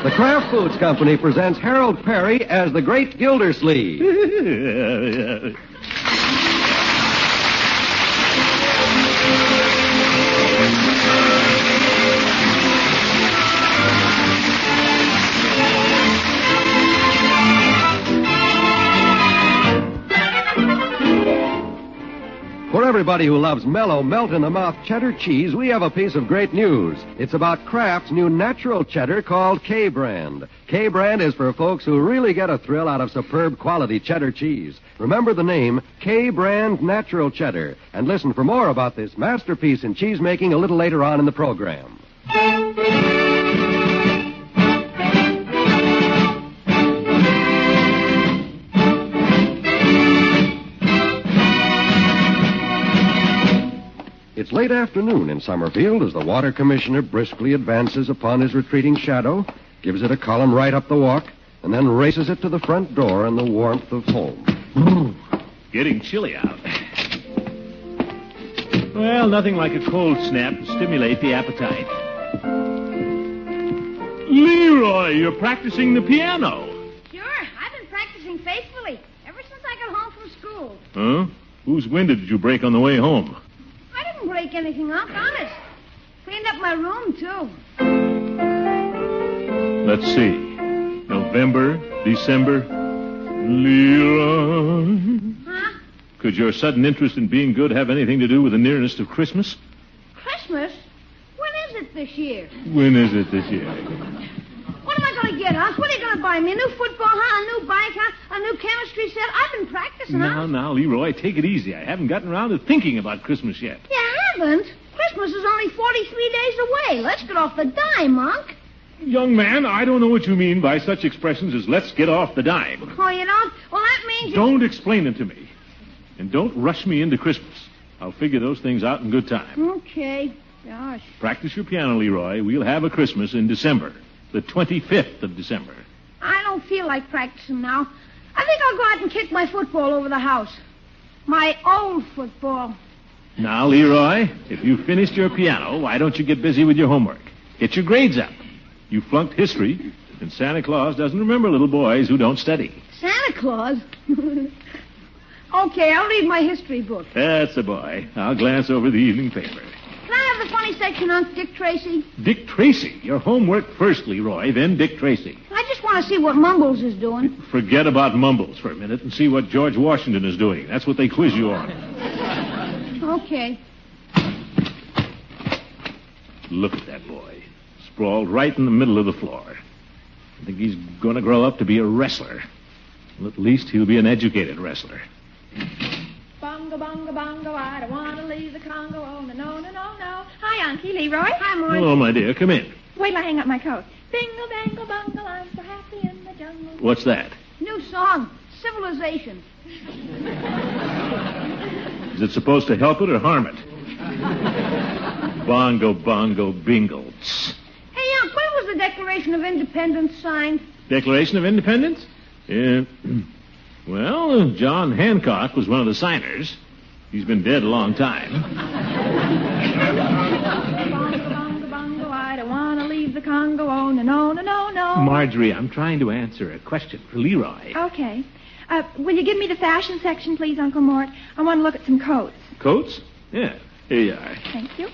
The Kraft Foods Company presents Harold Perry as the Great Gildersleeve. For everybody who loves mellow, melt-in-the-mouth cheddar cheese, we have a piece of great news. It's about Kraft's new natural cheddar called K-Brand. K-Brand is for folks who really get a thrill out of superb quality cheddar cheese. Remember the name, K-Brand Natural Cheddar. And listen for more about this masterpiece in cheese-making a little later on in the program. It's late afternoon in Summerfield as the water commissioner briskly advances upon his retreating shadow, gives it a column right up the walk, and then races it to the front door in the warmth of home. Getting chilly out. Well, nothing like a cold snap to stimulate the appetite. Leroy, you're practicing the piano. Sure, I've been practicing faithfully ever since I got home from school. Huh? Whose window did you break on the way home? I didn't break anything up, honest. Cleaned up my room, too. Let's see. November, December. Leroy. Huh? Could your sudden interest in being good have anything to do with the nearness of Christmas? Christmas? When is it this year? When is it this year? What am I going to get, huh? What are you going to buy me? A new football, huh? A new bike, huh? A new chemistry set? I've been practicing, huh? Now, Leroy, take it easy. I haven't gotten around to thinking about Christmas yet. You haven't? Christmas is only 43 days away. Let's get off the dime, Unc. Young man, I don't know what you mean by such expressions as let's get off the dime. Oh, you don't? Well, that means... Don't explain them to me. And don't rush me into Christmas. I'll figure those things out in good time. Okay. Gosh. Practice your piano, Leroy. We'll have a Christmas in December. The 25th of December. I don't feel like practicing now. I think I'll go out and kick my football over the house. My old football. Now, Leroy, if you've finished your piano, why don't you get busy with your homework? Get your grades up. You flunked history, and Santa Claus doesn't remember little boys who don't study. Santa Claus? Okay, I'll read my history book. That's a boy. I'll glance over the evening paper. Can I have the funny section, Unc, Dick Tracy? Dick Tracy? Your homework first, Leroy, then Dick Tracy. I just want to see what Mumbles is doing. Forget about Mumbles for a minute and see what George Washington is doing. That's what they quiz you on. Okay. Look at that boy. Sprawled right in the middle of the floor. I think he's going to grow up to be a wrestler. Well, at least he'll be an educated wrestler. Bongo, bongo, bongo, I don't want to leave the Congo. Oh, no. Hi, Unky, Leroy. Hi, Maury. Hello, my dear. Come in. Wait till I hang up my coat. Bingo, bango, bungle, I'm so happy in the jungle. What's that? New song, Civilization. Is it supposed to help it or harm it? Bongo, bongo, bingo. Hey, Unc, when was the Declaration of Independence signed? Declaration of Independence? Well, John Hancock was one of the signers. He's been dead a long time. Bongo, bongo, bongo, I don't want to leave the Congo. Oh, no. Marjorie, I'm trying to answer a question for Leroy. Okay. Will you give me the fashion section, please, Uncle Mort? I want to look at some coats. Coats? Yeah, here you are. Thank you.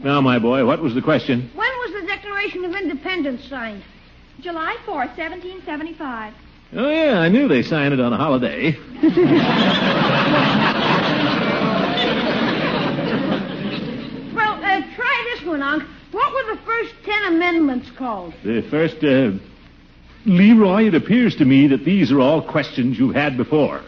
Now, my boy, what was the question? When was the Declaration of Independence signed? July 4th, 1775. Oh, yeah, I knew they signed it on a holiday. Well, try this one, Unc. What were the first 10 amendments called? The first, Leroy, it appears to me that these are all questions you've had before.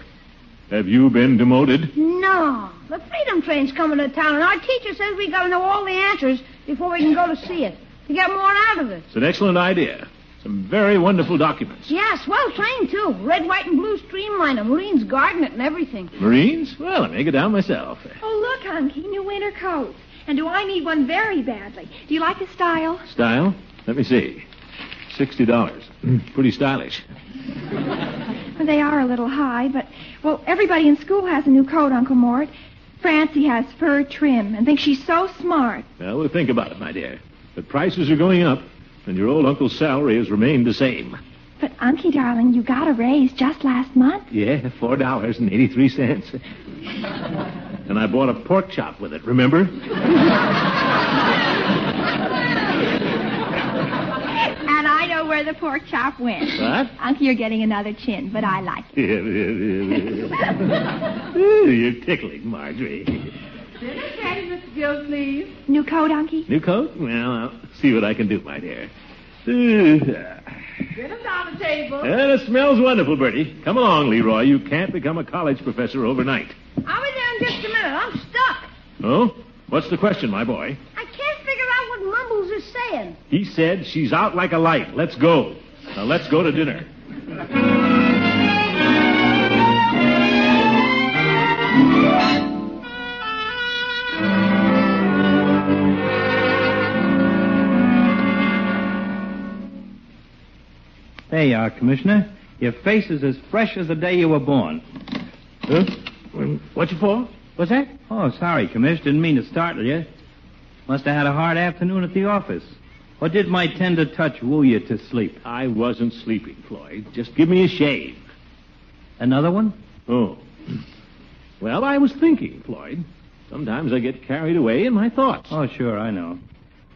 Have you been demoted? No. The Freedom Train's coming to town, and our teacher says we got to know all the answers before we can go to see it, to get more out of it. It's an excellent idea. Some very wonderful documents. Yes, well trained, too. Red, white, and blue streamliner. Marines guarding it and everything. Marines? Well, I may go down myself. Oh, look, Unky, new winter coats. And do I need one very badly? Do you like the style? Style? Let me see. $60. Pretty stylish. They are a little high, but, well, everybody in school has a new coat, Uncle Mort. Francie has fur trim and thinks she's so smart. Well, we'll think about it, my dear. But prices are going up. And your old uncle's salary has remained the same. But, Unky, darling, you got a raise just last month. Yeah, $4.83. And I bought a pork chop with it, remember? And I know where the pork chop went. What? Unky, you're getting another chin, but I like it. You're tickling, Marjorie. Dinner ready, Mr. Gill, please. New coat, Unky? New coat? Well, I'll see what I can do, my dear. Dinner's on the table. And it smells wonderful, Bertie. Come along, Leroy. You can't become a college professor overnight. I'll be there in just a minute. I'm stuck. Oh? What's the question, my boy? I can't figure out what Mumbles is saying. He said she's out like a light. Let's go. Now, let's go to dinner. There you are, Commissioner. Your face is as fresh as the day you were born. Huh? What you for? What's that? Oh, sorry, Commissioner. Didn't mean to startle you. Must have had a hard afternoon at the office. Or did my tender touch woo you to sleep? I wasn't sleeping, Floyd. Just give me a shave. Another one? Oh. Well, I was thinking, Floyd. Sometimes I get carried away in my thoughts. Oh, sure, I know.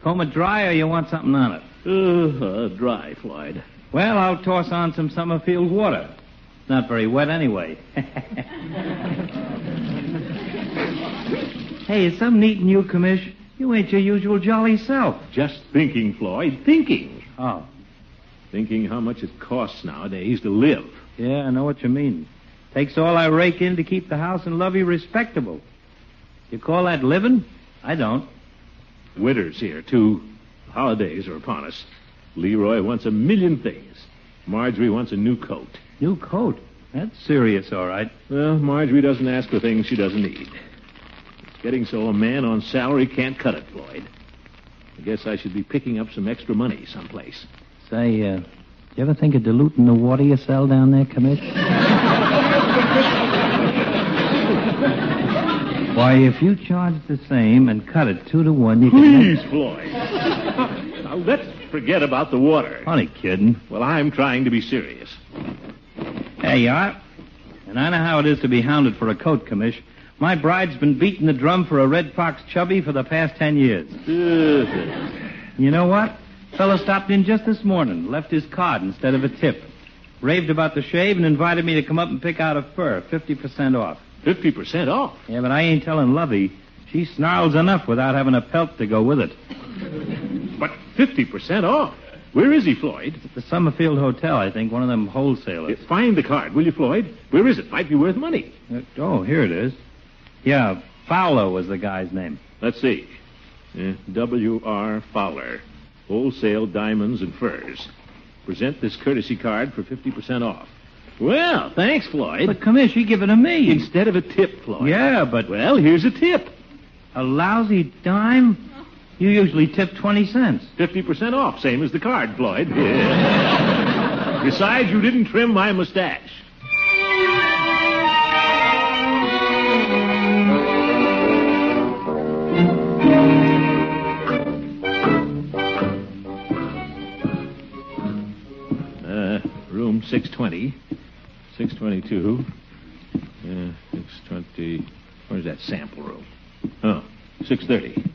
Comb it dry or you want something on it? Dry, Floyd. Well, I'll toss on some Summerfield water. It's not very wet anyway. Hey, is something eating you, Commish? You ain't your usual jolly self. Just thinking, Floyd. Thinking. Oh. Thinking how much it costs nowadays to live. Yeah, I know what you mean. Takes all I rake in to keep the house and lovey respectable. You call that living? I don't. Winter's here, too. Holidays are upon us. Leroy wants a million things. Marjorie wants a new coat. New coat? That's serious, all right. Well, Marjorie doesn't ask for things she doesn't need. It's getting so a man on salary can't cut it, Floyd. I guess I should be picking up some extra money someplace. Say, you ever think of diluting the water you sell down there, Commish? Why, if you charge the same and cut it 2 to 1, you can... Please, Floyd. Now, let's forget about the water. Funny kidding. Well, I'm trying to be serious. There you are. And I know how it is to be hounded for a coat, Commish. My bride's been beating the drum for a Red Fox chubby for the past 10 years. You know what? Fellow stopped in just this morning, left his card instead of a tip. Raved about the shave and invited me to come up and pick out a fur, 50% off. 50% off? Yeah, but I ain't telling Lovey. She snarls enough without having a pelt to go with it. But 50% off? Where is he, Floyd? It's at the Summerfield Hotel, I think, one of them wholesalers. Find the card, will you, Floyd? Where is it? Might be worth money. Oh, here it is. Yeah, Fowler was the guy's name. Let's see. W.R. Fowler. Wholesale diamonds and furs. Present this courtesy card for 50% off. Well, thanks, Floyd. But, Commish, he give it to me. Instead of a tip, Floyd. Yeah, but... Well, here's a tip. A lousy dime? You usually tip 20 cents. 50% off, same as the card, Floyd. Yeah. Besides, you didn't trim my mustache. Room 620. 622. 620. Where's that sample room? Oh, 630.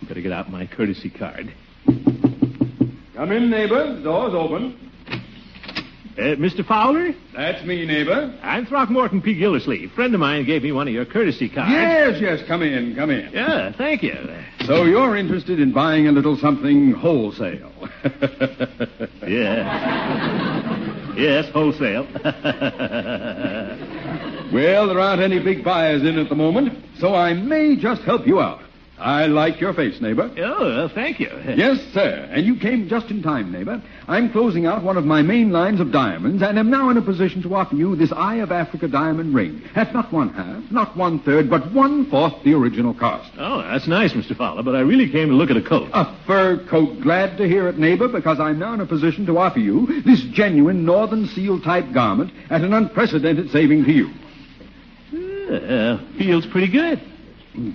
Better get out my courtesy card. Come in, neighbor. Door's open. Mr. Fowler? That's me, neighbor. I'm Throckmorton P. Gildersleeve. Friend of mine gave me one of your courtesy cards. Yes, come in, come in. Yeah, thank you. So you're interested in buying a little something wholesale. Yeah. Yes, wholesale. Well, there aren't any big buyers in at the moment, so I may just help you out. I like your face, neighbor. Oh, thank you. Yes, sir. And you came just in time, neighbor. I'm closing out one of my main lines of diamonds and am now in a position to offer you this Eye of Africa diamond ring. At not 1/2, not 1/3, but 1/4 the original cost. Oh, that's nice, Mr. Fowler, but I really came to look at a coat. A fur coat. Glad to hear it, neighbor, because I'm now in a position to offer you this genuine Northern Seal type garment at an unprecedented saving to you. Feels pretty good.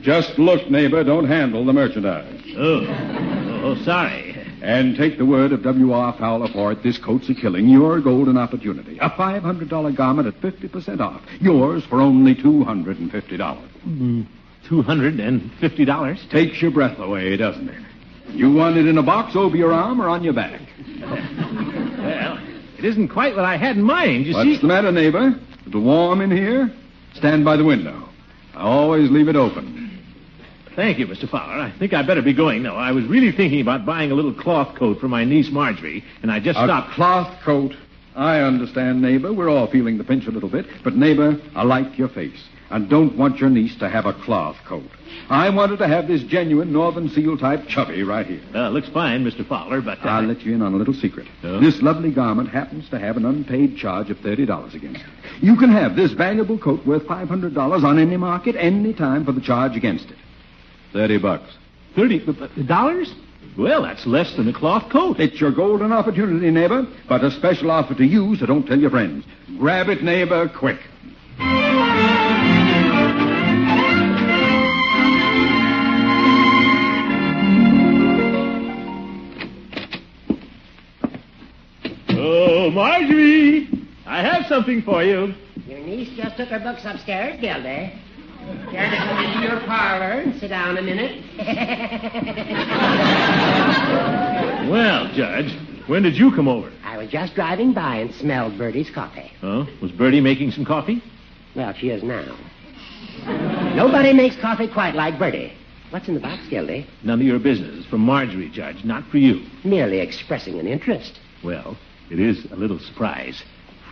Just look, neighbor. Don't handle the merchandise. Oh, sorry. And take the word of W.R. Fowler for it, this coat's a killing. Your golden opportunity. A $500 garment at 50% off. Yours for only $250. $250? Takes your breath away, doesn't it? You want it in a box over your arm or on your back? Well, it isn't quite what I had in mind, you see. What's the matter, neighbor? Is it warm in here? Stand by the window. I always leave it open. Thank you, Mr. Fowler. I think I'd better be going now. I was really thinking about buying a little cloth coat for my niece Marjorie, and I just stopped. A cloth coat? I understand, neighbor. We're all feeling the pinch a little bit. But, neighbor, I like your face. I don't want your niece to have a cloth coat. I wanted to have this genuine Northern Seal type chubby right here. Looks fine, Mr. Fowler, but... I'll let you in on a little secret. Oh? This lovely garment happens to have an unpaid charge of $30 against it. You can have this valuable coat worth $500 on any market, any time for the charge against it. $30. $30? Well, that's less than a cloth coat. It's your golden opportunity, neighbor, but a special offer to you, so don't tell your friends. Grab it, neighbor, quick. Oh, Marjorie, I have something for you. Your niece just took her books upstairs, Gildy. Care to come into your parlor and sit down a minute? Well, Judge, when did you come over? I was just driving by and smelled Bertie's coffee. Oh, was Bertie making some coffee? Well, she is now. Nobody makes coffee quite like Bertie. What's in the box, Gildy? None of your business. From Marjorie, Judge, not for you. Merely expressing an interest. Well, it is a little surprise.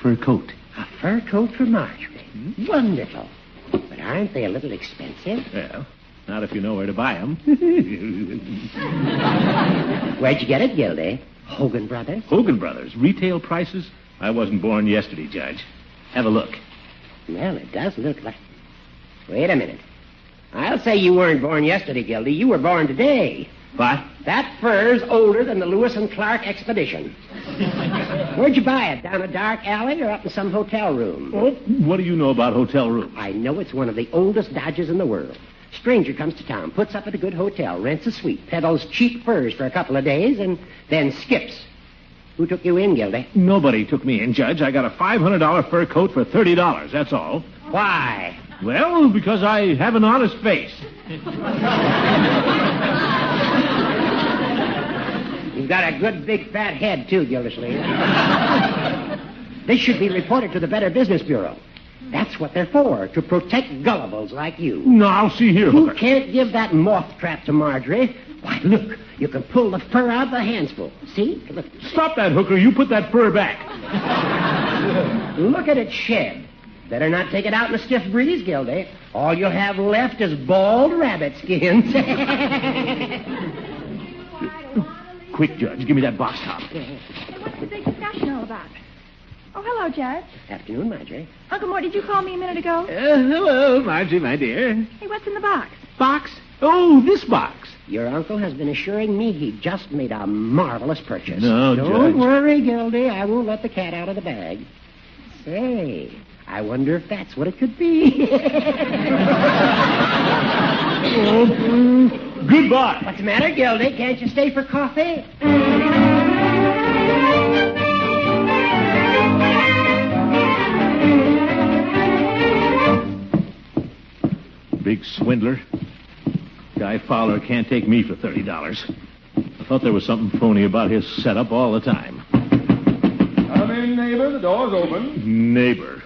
Fur coat. A fur coat for Marjorie. Wonderful. But aren't they a little expensive? Well, not if you know where to buy them. Where'd you get it, Gildy? Hogan Brothers? Hogan Brothers. Retail prices? I wasn't born yesterday, Judge. Have a look. Well, it does look like... Wait a minute. I'll say you weren't born yesterday, Gildy. You were born today. What? That fur's older than the Lewis and Clark expedition. Where'd you buy it? Down a dark alley or up in some hotel room? Oh, what do you know about hotel rooms? I know it's one of the oldest dodges in the world. Stranger comes to town, puts up at a good hotel, rents a suite, peddles cheap furs for a couple of days, and then skips. Who took you in, Gildy? Nobody took me in, Judge. I got a $500 fur coat for $30, that's all. Why? Well, because I have an honest face. You've got a good big fat head, too, Gildersleeve. This should be reported to the Better Business Bureau. That's what they're for, to protect gullibles like you. Now, see here, You Hooker. can't give that moth trap to Marjorie. Why, look, you can pull the fur out of the handsful. See? Look. Stop that, Hooker. You put that fur back. Look at it shed. Better not take it out in a stiff breeze, Gildy. All you'll have left is bald rabbit skins. Quick, Judge. Give me that box top. What's the big discussion all about? Oh, hello, Judge. Afternoon, Marjorie. Uncle Mort, did you call me a minute ago? Hello, Margie, my dear. Hey, what's in the box? Box? Oh, this box. Your uncle has been assuring me he just made a marvelous purchase. No, Don't Judge. worry, Gildy. I won't let the cat out of the bag. Say, I wonder if that's what it could be. Goodbye. What's the matter, Gildy? Can't you stay for coffee? Big swindler. Guy Fowler can't take me for $30. I thought there was something phony about his setup all the time. Come in, neighbor. The door's open. Neighbor.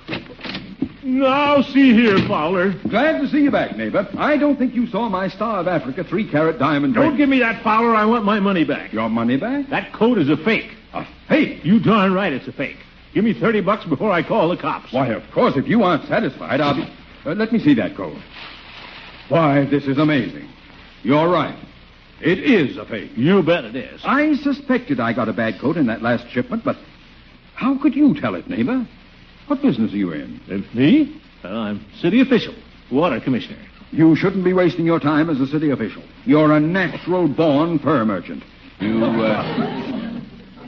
Now, see here, Fowler. Glad to see you back, neighbor. I don't think you saw my Star of Africa 3-carat diamond ring. Don't give me that, Fowler. I want my money back. Your money back? That coat is a fake. A fake? You darn right it's a fake. Give me $30 before I call the cops. Why, of course, if you aren't satisfied, I'll be... let me see that coat. Why, this is amazing. You're right. It is a fake. You bet it is. I suspected I got a bad coat in that last shipment, but how could you tell it, neighbor? What business are you in? Me? Well, I'm city official, water commissioner. You shouldn't be wasting your time as a city official. You're a natural-born fur merchant. You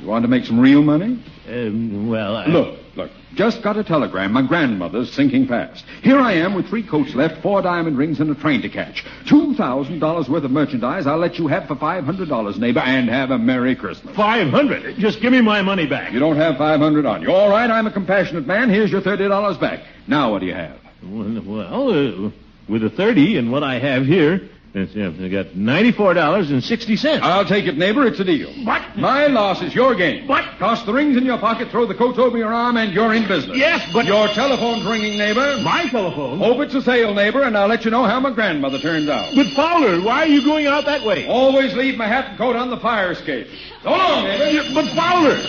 want to make some real money? Well, Look, Look, just got a telegram. My grandmother's sinking fast. Here I am with 3 coats left, 4 diamond rings, and a train to catch. $2,000 worth of merchandise I'll let you have for $500, neighbor, and have a Merry Christmas. $500? Just give me my money back. You don't have $500 on you. All right, I'm a compassionate man. Here's your $30 back. Now what do you have? Well, with the 30 and what I have here, I got $94.60. I'll take it, neighbor. It's a deal. What? My loss is your gain. What? Toss the rings in your pocket, throw the coats over your arm, and you're in business. Yes, but... Your telephone's ringing, neighbor. My telephone? Hope it's a sale, neighbor, and I'll let you know how my grandmother turns out. But, Fowler, why are you going out that way? Always leave my hat and coat on the fire escape. So long, neighbor. But, Fowler!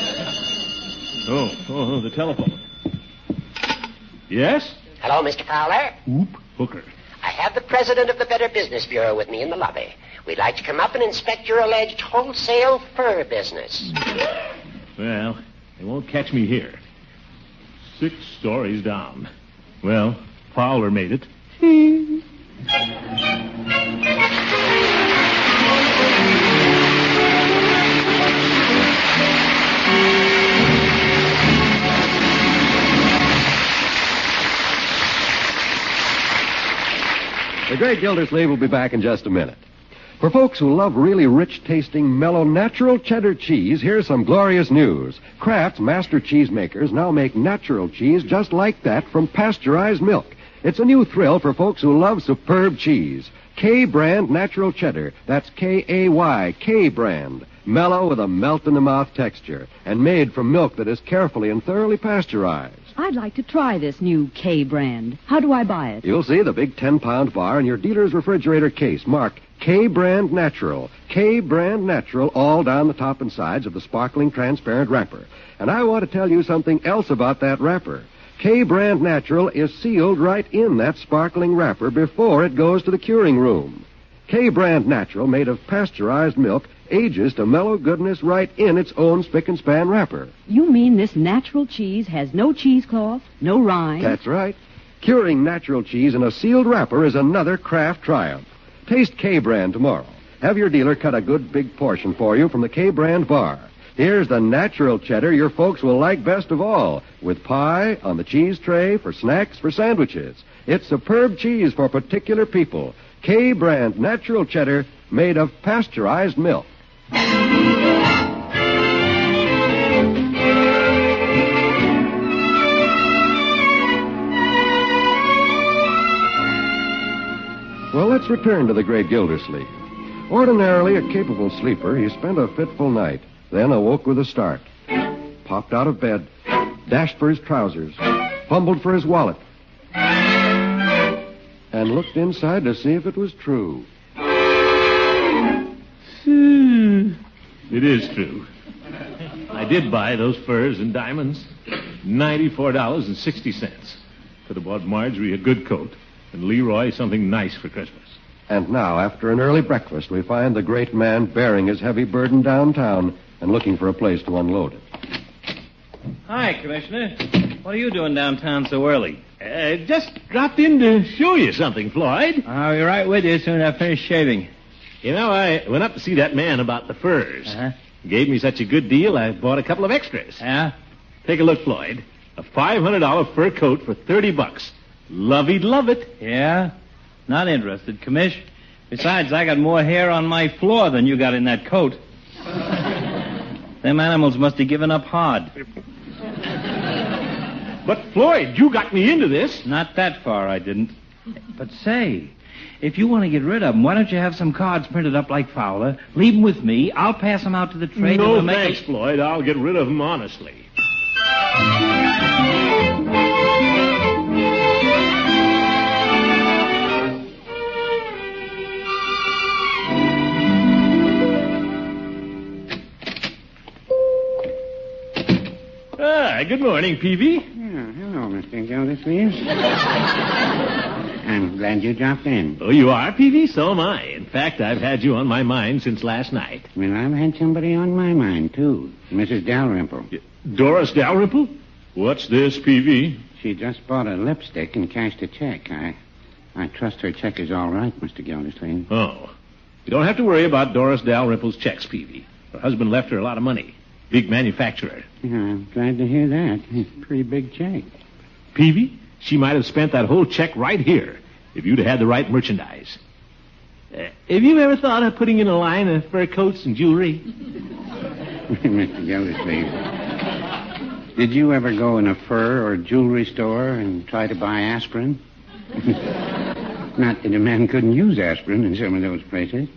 Oh, the telephone. Yes? Hello, Mr. Fowler. Oop, hooker. I have the president of the Better Business Bureau with me in the lobby. We'd like to come up and inspect your alleged wholesale fur business. Well, they won't catch me here. 6 stories down. Well, Fowler made it. The Great Gildersleeve will be back in just a minute. For folks who love really rich-tasting, mellow, natural cheddar cheese, here's some glorious news. Kraft's master cheesemakers now make natural cheese just like that from pasteurized milk. It's a new thrill for folks who love superb cheese. K-brand natural cheddar. That's K-A-Y, K-brand. Mellow with a melt-in-the-mouth texture, and made from milk that is carefully and thoroughly pasteurized. I'd like to try this new K brand. How do I buy it? You'll see the big 10-pound bar in your dealer's refrigerator case marked K-brand natural. K-brand natural all down the top and sides of the sparkling transparent wrapper. And I want to tell you something else about that wrapper. K-brand natural is sealed right in that sparkling wrapper before it goes to the curing room. K-brand natural, made of pasteurized milk, ages to mellow goodness right in its own spick-and-span wrapper. You mean this natural cheese has no cheesecloth, no rind? That's right. Curing natural cheese in a sealed wrapper is another Kraft triumph. Taste K-brand tomorrow. Have your dealer cut a good big portion for you from the K-brand bar. Here's the natural cheddar your folks will like best of all, with pie, on the cheese tray, for snacks, for sandwiches. It's superb cheese for particular people. K-brand natural cheddar made of pasteurized milk. Well, let's return to the great Gildersleeve. Ordinarily a capable sleeper, he spent a fitful night, then awoke with a start. Popped out of bed, dashed for his trousers, fumbled for his wallet, and looked inside to see if it was true. It is true. I did buy those furs and diamonds. $94.60. Could have bought Marjorie a good coat and Leroy something nice for Christmas. And now, after an early breakfast, we find the great man bearing his heavy burden downtown and looking for a place to unload it. Hi, Commissioner. What are you doing downtown so early? Just dropped in to show you something, Floyd. I'll be right with you as soon as I finish shaving. You know, I went up to see that man about the furs. Uh-huh. Gave me such a good deal, I bought a couple of extras. Yeah? Take a look, Floyd. A $500 fur coat for $30. Lovey'd love it. Yeah? Not interested, Commish. Besides, I got more hair on my floor than you got in that coat. Them animals must have given up hard. But, Floyd, you got me into this. Not that far, I didn't. But say, if you want to get rid of them, why don't you have some cards printed up like Fowler? Leave them with me. I'll pass them out to the trade. No, thanks, Floyd. I'll get rid of them honestly. Good morning, Peavy. Hello, Mr. Gildersleeve. I'm glad you dropped in. Oh, you are, Peavy? So am I. In fact, I've had you on my mind since last night. Well, I've had somebody on my mind, too. Mrs. Dalrymple. Doris Dalrymple? What's this, Peavy? She just bought a lipstick and cashed a check. I trust her check is all right, Mr. Gildersleeve. Oh. You don't have to worry about Doris Dalrymple's checks, Peavy. Her husband left her a lot of money. Big manufacturer. Yeah, I'm glad to hear that. Pretty big check. Peavy, she might have spent that whole check right here if you'd have had the right merchandise. Have you ever thought of putting in a line of fur coats and jewelry? Mr. Gildersleeve, did you ever go in a fur or jewelry store and try to buy aspirin? Not that a man couldn't use aspirin in some of those places.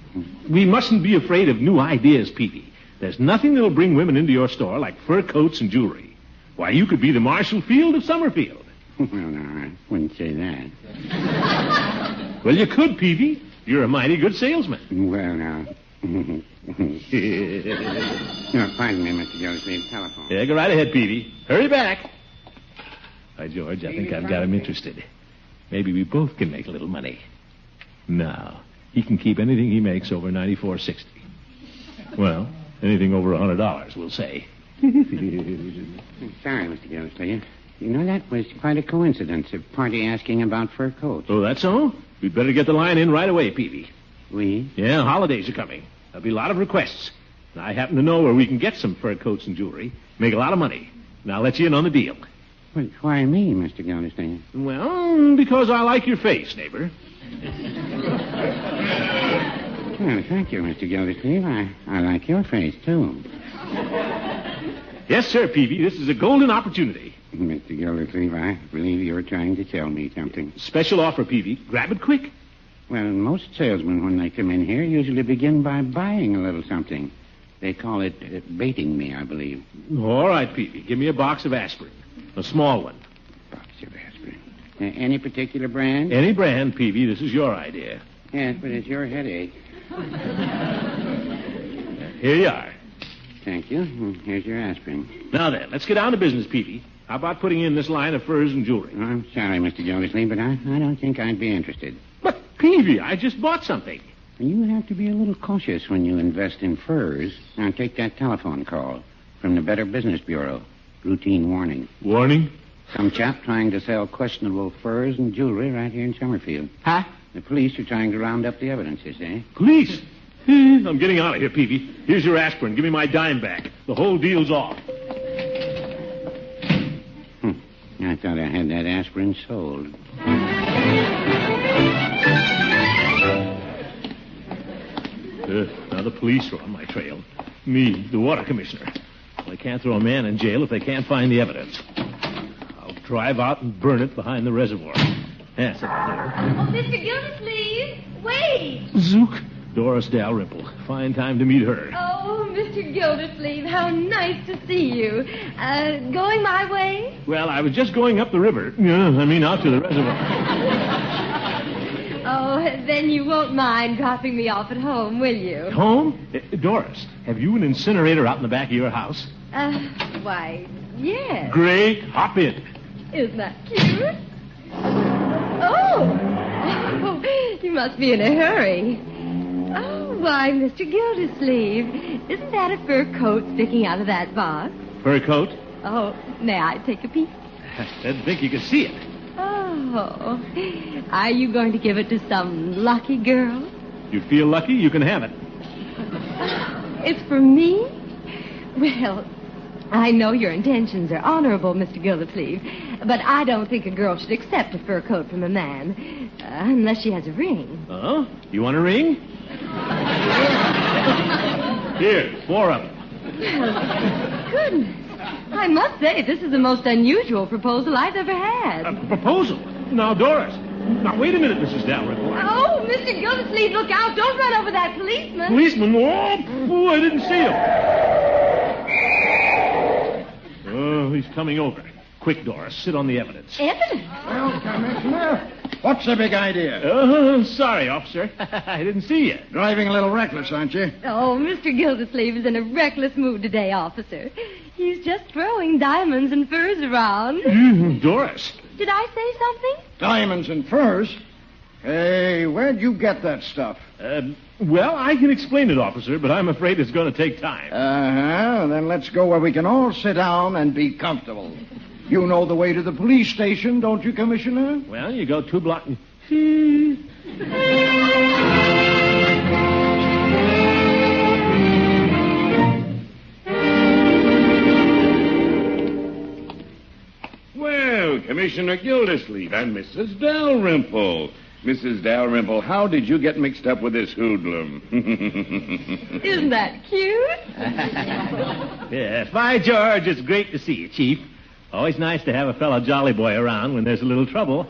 We mustn't be afraid of new ideas, Peavy. There's nothing that'll bring women into your store like fur coats and jewelry. Why, you could be the Marshall Field of Summerfield. Well, no, I wouldn't say that. Well, you could, Peavy. You're a mighty good salesman. Well, now. No, pardon me, Mr. Gildersleeve. Telephone. Yeah, go right ahead, Peavy. Hurry back. By George, I think I've got him interested. Maybe we both can make a little money. Now, he can keep anything he makes over $94.60. Well, anything over $100, we'll say. Sorry, Mr. Gildersleeve. You know, that was quite a coincidence, a party asking about fur coats. Oh, that's all? We'd better get the line in right away, Peavy. We? Yeah, holidays are coming. There'll be a lot of requests. And I happen to know where we can get some fur coats and jewelry. Make a lot of money. And I'll let you in on the deal. Well, why me, Mr. Gildersleeve? Well, because I like your face, neighbor. Well, thank you, Mr. Gildersleeve. I like your face, too. Yes, sir, Peavy. This is a golden opportunity. Mr. Gildersleeve, I believe you're trying to sell me something. Special offer, Peavy. Grab it quick. Well, most salesmen, when they come in here, usually begin by buying a little something. They call it baiting me, I believe. All right, Peavy. Give me a box of aspirin. A small one. Box of aspirin. Any particular brand? Any brand, Peavy. This is your idea. Yes, but it's your headache. Here you are. Thank you. Here's your aspirin. Now then, let's get down to business, Peavy. How about putting in this line of furs and jewelry? Oh, I'm sorry, Mr. Gildersleeve, but I don't think I'd be interested. But, Peavy, I just bought something. You have to be a little cautious when you invest in furs. Now, take that telephone call from the Better Business Bureau. Routine warning. Warning? Some chap trying to sell questionable furs and jewelry right here in Summerfield. Huh? The police are trying to round up the evidence, you see. Police? I'm getting out of here, Peavy. Here's your aspirin. Give me my dime back. The whole deal's off. I thought I had that aspirin sold. Now the police are on my trail. Me, the water commissioner. Well, they can't throw a man in jail if they can't find the evidence. I'll drive out and burn it behind the reservoir. Yes, that'll do. Oh, Mr. Gildersleeve, wait. Zook. Doris Dalrymple. Fine time to meet her. Oh, Mr. Gildersleeve, how nice to see you. Going my way? Well, I was just going up the river. Out to the reservoir. Oh, then you won't mind dropping me off at home, will you? Home? Doris, have you an incinerator out in the back of your house? Why, yes. Great. Hop in. Isn't that cute? Oh, you must be in a hurry. Oh, why, Mr. Gildersleeve, isn't that a fur coat sticking out of that box? Fur coat? Oh, may I take a peek? I didn't think you could see it. Oh, are you going to give it to some lucky girl? You feel lucky, you can have it. It's for me? Well, I know your intentions are honorable, Mr. Gildersleeve, but I don't think a girl should accept a fur coat from a man unless she has a ring. Oh? You want a ring? Here, 4 of them. Well, goodness. I must say, this is the most unusual proposal I've ever had. A proposal? Now, Doris. Now, wait a minute, Mrs. Dalrymple. Oh, Mr. Gildersleeve, look out. Don't run over that policeman. Policeman? Oh, I didn't see him. Oh, he's coming over. Quick, Doris, sit on the evidence. Evidence? Well, Commissioner, what's the big idea? Sorry, officer. I didn't see you. Driving a little reckless, aren't you? Oh, Mr. Gildersleeve is in a reckless mood today, officer. He's just throwing diamonds and furs around. Doris. Did I say something? Diamonds and furs? Hey, where'd you get that stuff? Well, I can explain it, officer, but I'm afraid it's going to take time. Uh-huh. Then let's go where we can all sit down and be comfortable. You know the way to the police station, don't you, Commissioner? Well, you go 2 blocks. Commissioner Gildersleeve and Mrs. Dalrymple. Mrs. Dalrymple, how did you get mixed up with this hoodlum? Isn't that cute? Yes, by George, it's great to see you, Chief. Always nice to have a fellow jolly boy around when there's a little trouble.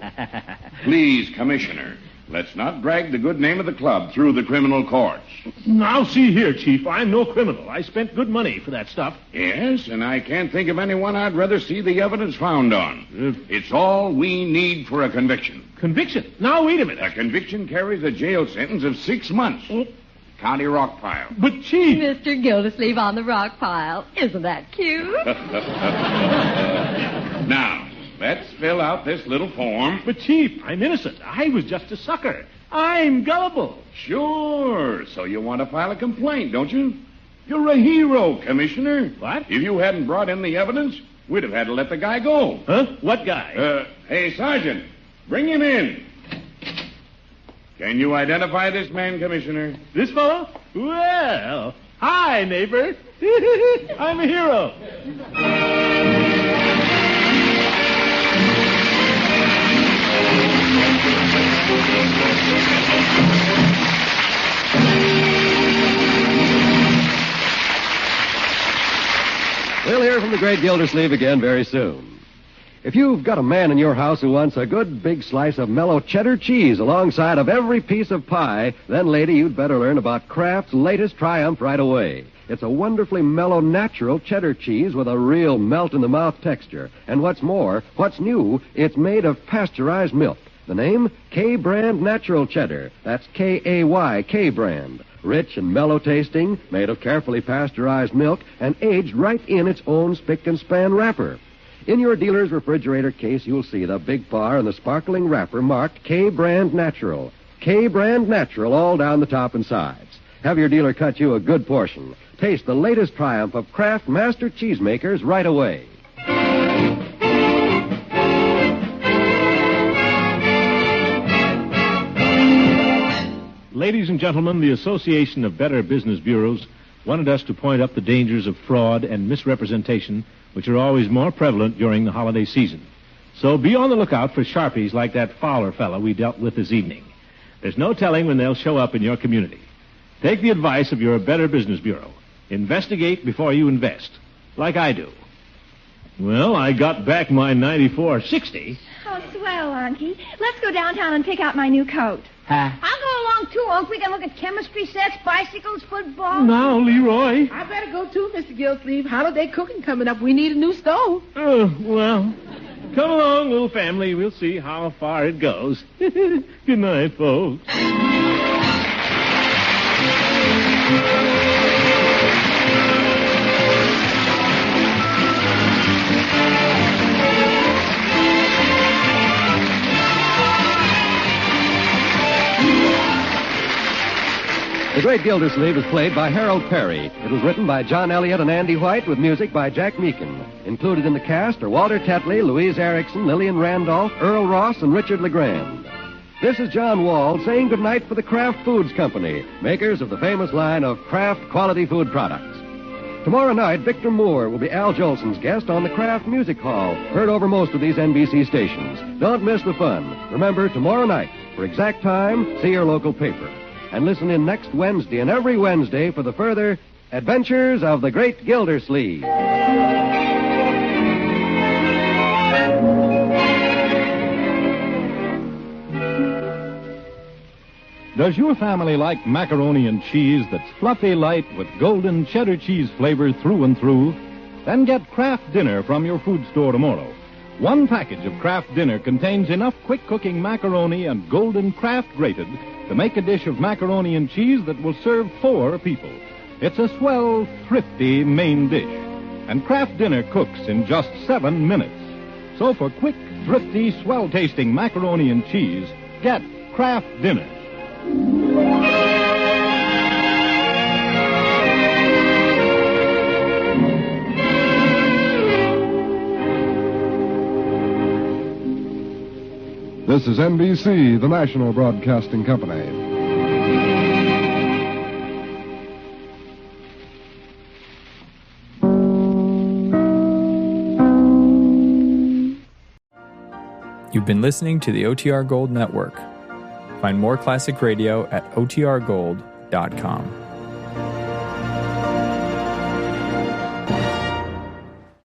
Please, Commissioner, let's not drag the good name of the club through the criminal courts. Now, see here, Chief. I'm no criminal. I spent good money for that stuff. Yes, and I can't think of anyone I'd rather see the evidence found on. It's all we need for a conviction. Conviction? Now, wait a minute. A conviction carries a jail sentence of 6 months. County rock pile. But, Chief... Mr. Gildersleeve on the rock pile. Isn't that cute? Now, let's fill out this little form. But, Chief, I'm innocent. I was just a sucker. I'm gullible. Sure. So you want to file a complaint, don't you? You're a hero, Commissioner. What? If you hadn't brought in the evidence, we'd have had to let the guy go. Huh? What guy? Hey, Sergeant, bring him in. Can you identify this man, Commissioner? This fellow? Well, hi, neighbor. I'm a hero. We'll hear from the great Gildersleeve again very soon. If you've got a man in your house who wants a good big slice of mellow cheddar cheese alongside of every piece of pie, then, lady, you'd better learn about Kraft's latest triumph right away. It's a wonderfully mellow, natural cheddar cheese with a real melt-in-the-mouth texture. And what's more, what's new, it's made of pasteurized milk. The name? K-Brand Natural Cheddar. That's K-A-Y, K-Brand. Rich and mellow tasting, made of carefully pasteurized milk, and aged right in its own spick-and-span wrapper. In your dealer's refrigerator case, you'll see the big bar and the sparkling wrapper marked K-Brand Natural. K-Brand Natural all down the top and sides. Have your dealer cut you a good portion. Taste the latest triumph of Kraft Master Cheesemakers right away. Ladies and gentlemen, the Association of Better Business Bureaus wanted us to point up the dangers of fraud and misrepresentation, which are always more prevalent during the holiday season. So be on the lookout for sharpies like that Fowler fellow we dealt with this evening. There's no telling when they'll show up in your community. Take the advice of your Better Business Bureau. Investigate before you invest, like I do. Well, I got back my 9460. Oh, swell, Unky. Let's go downtown and pick out my new coat. I'll go along, too, Unc. We can look at chemistry sets, bicycles, football. Now, Leroy. I better go, too, Mr. Gildersleeve. Holiday cooking coming up. We need a new stove. Well, come along, little family. We'll see how far it goes. Good night, folks. The Great Gildersleeve is played by Harold Perry. It was written by John Elliott and Andy White with music by Jack Meakin. Included in the cast are Walter Tetley, Louise Erickson, Lillian Randolph, Earl Ross, and Richard LeGrand. This is John Wald saying goodnight for the Kraft Foods Company, makers of the famous line of Kraft quality food products. Tomorrow night, Victor Moore will be Al Jolson's guest on the Kraft Music Hall, heard over most of these NBC stations. Don't miss the fun. Remember, tomorrow night, for exact time, see your local paper. And listen in next Wednesday and every Wednesday for the further adventures of the Great Gildersleeve. Does your family like macaroni and cheese that's fluffy light with golden cheddar cheese flavor through and through? Then get Kraft Dinner from your food store tomorrow. One package of Kraft Dinner contains enough quick-cooking macaroni and golden Kraft grated to make a dish of macaroni and cheese that will serve 4 people. It's a swell, thrifty main dish. And Kraft Dinner cooks in just 7 minutes. So for quick, thrifty, swell-tasting macaroni and cheese, get Kraft Dinner. This is NBC, the national broadcasting company. You've been listening to the OTR Gold Network. Find more classic radio at otrgold.com.